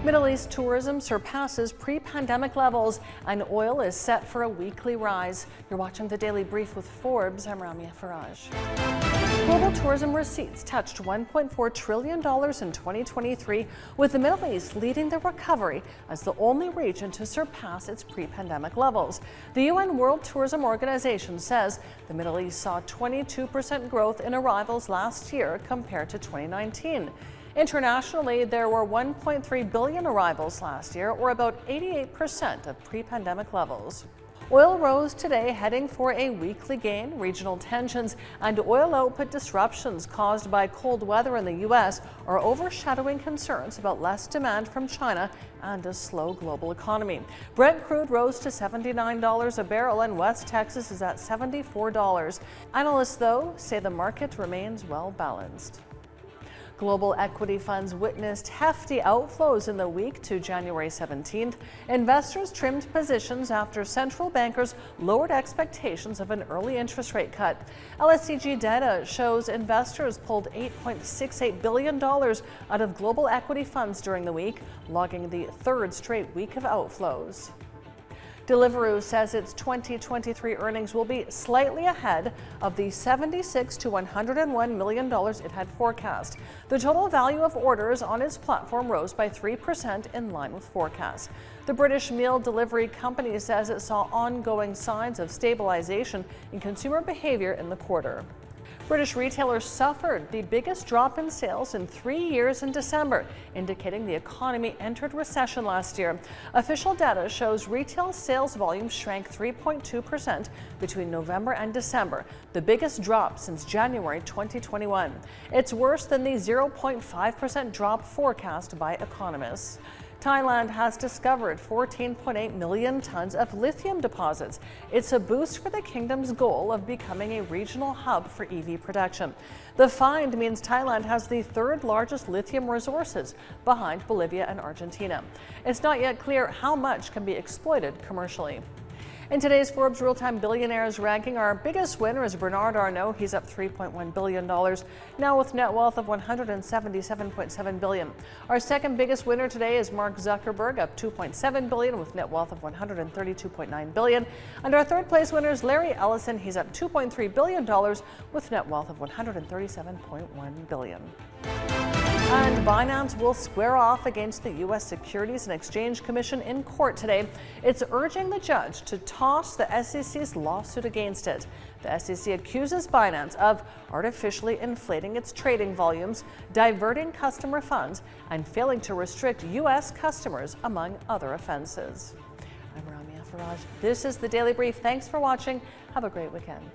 Middle East tourism surpasses pre-pandemic levels, and oil is set for a weekly rise. You're watching the Daily Brief with Forbes. I'm Ramya Faraj. Global tourism receipts touched $1.4 trillion in 2023, with the Middle East leading the recovery as the only region to surpass its pre-pandemic levels. The UN World Tourism Organization says the Middle East saw 22% growth in arrivals last year compared to 2019. Internationally, there were 1.3 billion arrivals last year, or about 88% of pre-pandemic levels. Oil rose today, heading for a weekly gain. Regional tensions and oil output disruptions caused by cold weather in the U.S. are overshadowing concerns about less demand from China and a slow global economy. Brent crude rose to $79 a barrel, and West Texas is at $74. Analysts, though, say the market remains well balanced. Global equity funds witnessed hefty outflows in the week to January 17th. Investors trimmed positions after central bankers lowered expectations of an early interest rate cut. LSEG data shows investors pulled $8.68 billion out of global equity funds during the week, logging the third straight week of outflows. Deliveroo says its 2023 earnings will be slightly ahead of the $76 to $101 million it had forecast. The total value of orders on its platform rose by 3% in line with forecasts. The British meal delivery company says it saw ongoing signs of stabilization in consumer behavior in the quarter. British retailers suffered the biggest drop in sales in 3 years in December, indicating the economy entered recession last year. Official data shows retail sales volume shrank 3.2% between November and December, the biggest drop since January 2021. It's worse than the 0.5% drop forecast by economists. Thailand has discovered 14.8 million tons of lithium deposits. It's a boost for the kingdom's goal of becoming a regional hub for EV production. The find means Thailand has the third largest lithium resources, behind Bolivia and Argentina. It's not yet clear how much can be exploited commercially. In today's Forbes Real-Time Billionaires ranking, our biggest winner is Bernard Arnault. He's up $3.1 billion, now with net wealth of $177.7 billion. Our second biggest winner today is Mark Zuckerberg, up $2.7 billion with net wealth of $132.9 billion. And our third place winner is Larry Ellison. He's up $2.3 billion with net wealth of $137.1 billion. And Binance will square off against the U.S. Securities and Exchange Commission in court today. It's urging the judge to toss the SEC's lawsuit against it. The SEC accuses Binance of artificially inflating its trading volumes, diverting customer funds, and failing to restrict U.S. customers, among other offenses. I'm Ramya Faraj. This is the Daily Brief. Thanks for watching. Have a great weekend.